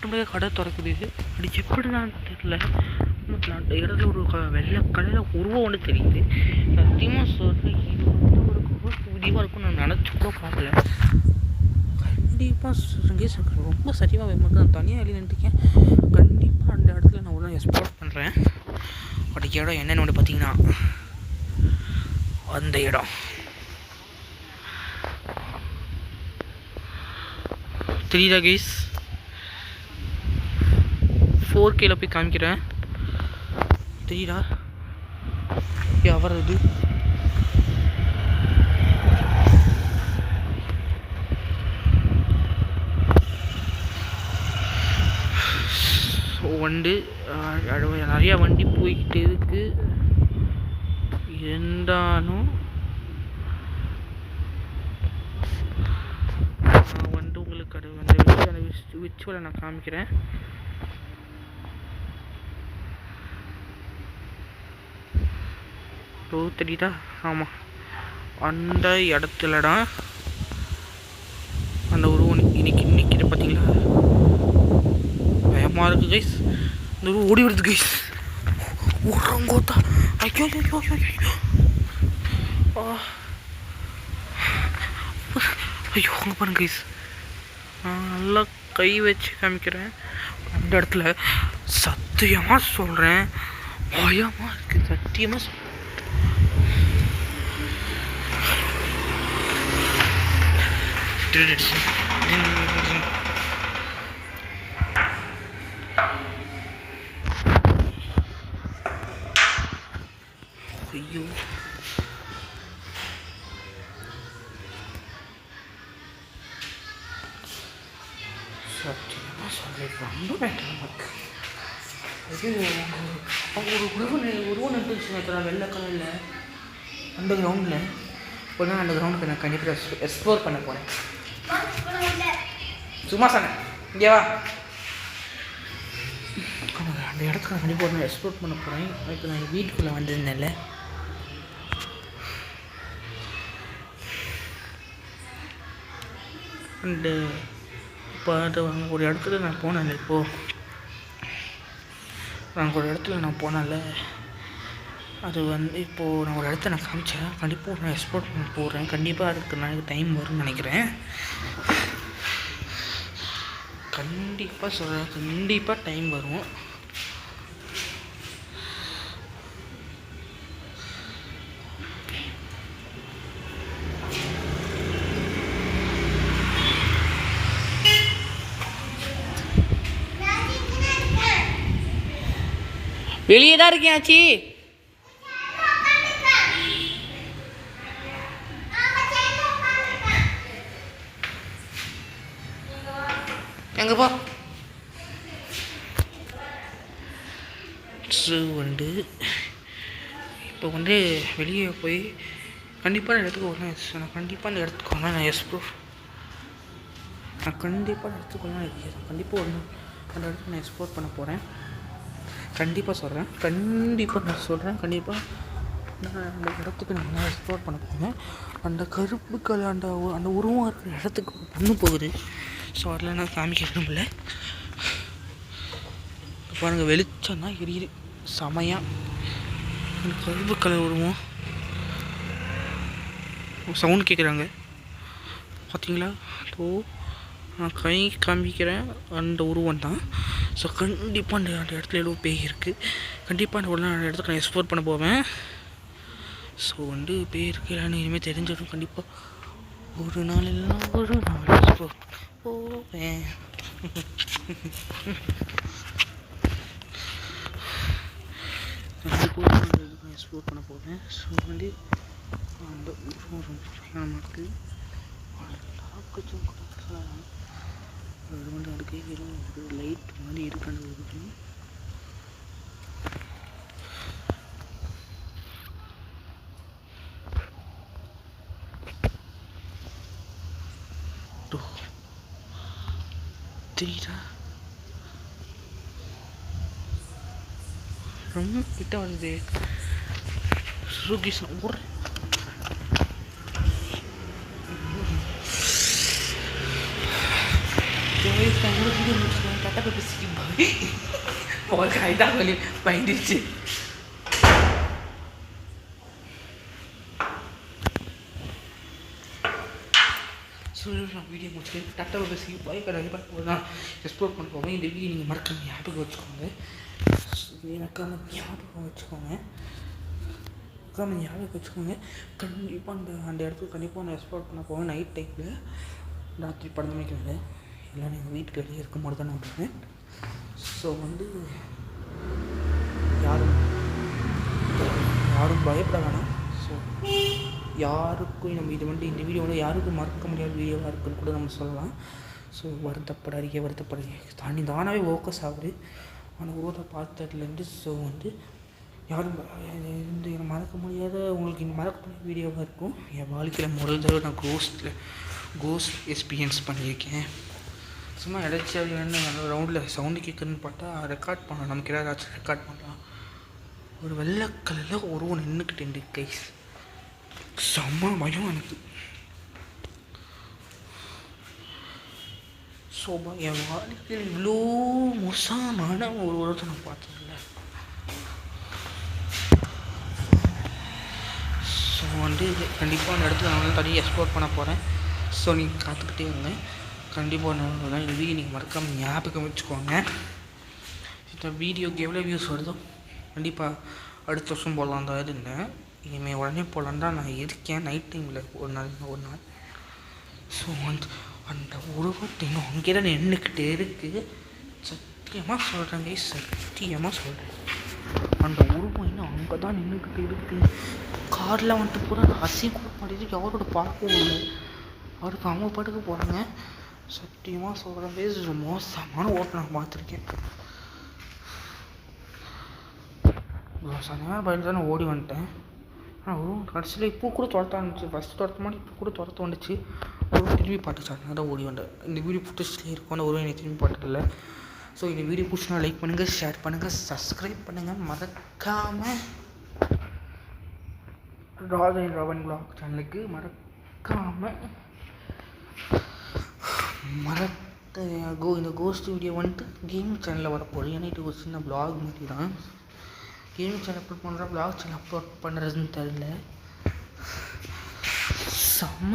ஆட்டோமேட்டிக்காக கடை திறக்குது. அப்படி எப்படி தான் தெரியல. அந்த இடத்துல ஒரு வெள்ளை கடையில் உருவம் ஒன்று தெரியுது. சத்தியமாக சொல்கிறேன், இது வந்து ஒரு கோர்ஸ் விதிவாக இருக்கும் நான் நினச்சி கூட பார்க்கல. கண்டிப்பாக சங்கேஷ் ரொம்ப சரியாக வேணும். நான் தனியாக எழுதி நின்றுருக்கேன். கண்டிப்பாக அந்த இடத்துல நான் ஒரு எக்ஸ்ப்ளோர் பண்ணுறேன். அப்படி இடம் என்னென்னு ஒன்று பார்த்தீங்கன்னா, அந்த இடம் தெரியுதா கைஸ்? 4Kல போய் காமிக்கிறேன். தெரியுதா வர்றது? வண்டி நிறையா வண்டி போய்கிட்டே இருக்கு. இருந்தாலும் வந்து உங்களுக்கு அது வந்து விச்சுவலை நான் காமிக்கிறேன். தெரியுதா? ஆமாம், அந்த இடத்துலடா அந்த உருவம் இன்னைக்கு பார்த்தீங்களா? பயமாக இருக்குது கைஸ். இந்த உருவம் ஓடி வருது கைஸ். ஓடுறங்கோத்தா. ஐயோ ஐயோ ஐயோ ஐயோ அங்கே பாருங்க கைஸ். நான் நல்லா கை வச்சு காமிக்கிறேன். அந்த இடத்துல சத்தியமாக சொல்கிறேன், பயமாக இருக்குது. சத்தியமாக ஐயோ சத்தியமாக சொல்கிறேன், ரொம்ப பயங்கரமாக இருக்கு. இது ஒரு உருவம் நட்டுச்சுங்க வெள்ளை கலரில் அந்த கிரவுண்டில். இப்போ தான் அந்த கிரவுண்டுக்கு நான் கண்டிப்பாக எக்ஸ்ப்ளோர் பண்ண போகிறேன். சும்மா சொன்னேன், இங்கே வா. அந்த இடத்துக்கு நான் கண்டிப்பாக நான் எக்ஸ்ப்ளோர் பண்ண போகிறேன். இப்போ நான் வீட்டுக்குள்ளே வந்திருந்தேன்ல, அண்டு இப்போ அது ஒரு இடத்துல நான் போனேன்ல. இப்போது நாங்கள் ஒரு இடத்துல நான் போனேன்ல, அது வந்து இப்போது நான் ஒரு இடத்த நான் காமிச்சேன். கண்டிப்பாக நான் எக்ஸ்ப்ளோர் பண்ண போகிறேன். கண்டிப்பாக அதுக்கு நான் டைம் வரும்னு நினைக்கிறேன். கண்டிப்பாக சொல்கிறேன், கண்டிப்பாக டைம் வரும். வெளியே தான் இருக்கேன் ஆச்சி. எங்கப்பா வந்து இப்போ வந்து வெளியே போய் கண்டிப்பாக அந்த இடத்துக்கு வரேன். நான் கண்டிப்பாக அந்த இடத்துக்கு வரேன். நான் எக்ஸ்ப்ளோர் நான் கண்டிப்பாக அந்த இடத்துக்கு வரேன். கண்டிப்பாக வரணும். அந்த இடத்துக்கு நான் எக்ஸ்ப்ளோர் பண்ண போகிறேன். கண்டிப்பாக சொல்கிறேன், கண்டிப்பாக நான் சொல்கிறேன். கண்டிப்பாக நான் அந்த இடத்துக்கு நான் எக்ஸ்ப்ளோர் பண்ண போகிறேன். அந்த கருப்பு கலர் அந்த உருவம் இருக்கிற இடத்துக்கு பொண்ணு போகுது. ஸோ அதில் நான் காமிக்க விரும்பல. பாருங்கள், வெளிச்சம்னா எரியுது செமையாக. அந்த கருப்பு கலர் உருவம் சவுண்ட் கேட்குறாங்க பார்த்தீங்களா? ஸோ நான் கை காமிக்கிறேன், அந்த உருவம் தான். ஸோ கண்டிப்பாக அந்த இடத்துல எவ்வளோ பேய் இருக்குது. கண்டிப்பாக அந்த இடத்துக்கு நான் எக்ஸ்ப்ளோர் பண்ண போவேன். ஸோ வந்து பேய் இருக்கிறான்னு இனிமேல் தெரிஞ்சிடும். கண்டிப்பாக ஒரு நாள் எல்லாம் ஒரு நாள் எக்ஸ்ப்ளோர் போவேன். கண்டிப்பாக எக்ஸ்ப்ளோர் பண்ண போவேன். ஸோ வந்து அந்த உருவம் ரொம்ப நமக்கு அது வந்து அதுக்கே வெறும் ஒரு லைட் மாதிரி இருக்கான ஒரு தெரியுதா? ரொம்ப கிட்ட வருது. சுசுகி ஒரு தட்டை சிரிப்பாங்க உங்களுக்கு இதாக சொல்லி பயந்துருச்சு. நான் வீடியோ முடிச்சுட்டு டட்டாவை பேசி கண்டிப்பாக போதுதான் எக்ஸ்ப்ளோர் பண்ண போவேன். இந்த வீடியோ நீங்கள் மறக்காம ஞாபகம் வச்சுக்கோங்க. மறக்காம ஞாபகம் வச்சுக்கோங்க. கண்டிப்பாக அந்த இடத்துக்கு கண்டிப்பாக நான் எக்ஸ்ப்ளோர் பண்ண போவேன். நைட் டைமில் ராத்திரி 12 மணிக்கு மேலே எல்லாம் எங்கள் வீட்டுக்கு வெளியே இருக்கும்போது தான் நான் பண்ணுவேன். ஸோ யாரும் பயப்பட வேணாம். ஸோ யாருக்கும் நம்ம இந்த வீடியோ யாருக்கும் மறக்க முடியாத வீடியோவாக இருக்குன்னு கூட நம்ம சொல்லலாம். ஸோ வருத்தப்படாதீங்க தாண்டி தானாகவே ஃபோக்கஸ் ஆகுது. ஆனால் உருவத்தை பார்த்ததுலேருந்து ஸோ யாரும் இந்த மறக்க முடியாத உங்களுக்கு இந்த மறக்க முடியாத வீடியோவாக இருக்கும். என் வாழ்க்கையில் முதல் தடவை நான் கோஸ்ட் எக்ஸ்பீரியன்ஸ் பண்ணியிருக்கேன். சும்மா எதாச்சும் ரவுண்டில் சவுண்டு கேட்குறதுன்னு பார்த்தா ரெக்கார்ட் பண்ணலாம். நமக்கு ஏதாச்சும் ரெக்கார்ட் பண்ணலாம். ஒரு வெள்ளைக்கல்லில் ஒருவன் நின்றுக்கிட்டு கைஸ் செம்ம பயம் எனக்கு. சோபா என் வாழ்க்கையில் இவ்வளோ மோசமான ஒரு உலகத்தை நான் பார்த்ததில்ல. ஸோ கண்டிப்பாக அந்த இடத்துல நான் தனியாக எக்ஸ்ப்ளோர் பண்ண போகிறேன். ஸோ நீங்கள் காத்துக்கிட்டே இருங்க. கண்டிப்பாக நான் இந்த வீடியோ நீங்கள் மறக்காமல் ஞாபகம் வச்சுக்கோங்க. இந்த வீடியோக்கு எவ்வளோ வியூஸ் வருதோ கண்டிப்பாக அடுத்த வருஷம் போடலாம் தான் இருந்தேன். இனிமேல் உடனே போடலான் தான் நான் இருக்கேன். நைட் டைமில் ஒரு நாள் ஸோ அந்த உருவத்தை இன்னும் அங்கே தான் நின்றுக்கிட்டே இருக்குது. சத்தியமாக சொல்கிறேன். அந்த உருவம் இன்னும் அங்கே தான் நின்றுக்கிட்டே இருக்குது. காரில் பூரா அசியம் கூட மாட்டேது. யாரோட பார்க்கவும் இல்லை. அவருக்கு அவங்க பாட்டுக்கு போகிறாங்க. சத்தியமாக சொல்கிறேன் மோசமான ஓட்டை நான் பார்த்துருக்கேன். சனியான பயந்து தான் நான் ஓடி வந்துட்டேன். ஆனால் கடைசியில் இப்போ கூட துரத்த வந்துச்சு. ஃபஸ்ட்டு துரத்த மாதிரி இப்போ கூட துரத்த வந்துச்சு. திரும்பி பாட்டுச்சாங்க தான் ஓடி வந்தேன். இந்த வீடியோ ஃபுட்டேஜ்லேயே இருக்கும். அந்த ஒரு எனக்கு திரும்பி பாட்டதில்லை. ஸோ இந்த வீடியோ பிடிச்சினா லைக் பண்ணுங்கள், ஷேர் பண்ணுங்கள், சப்ஸ்கிரைப் பண்ணுங்கள். மறக்காமல் ராவன் வ்ளாக் சேனலுக்கு மறக்காமல் இந்த கோஸ்ட் வீடியோ கேம் சேனலில் வரப்போகுது. ஏன்னா இது ஒரு சின்ன வ்ளாக் மாதிரி தான். கேம் சேனல் அப்லோட் பண்ணுறேன், வ்ளாக் சேனல் அப்லோட் பண்ணுறதுன்னு தெரியல. செம்ம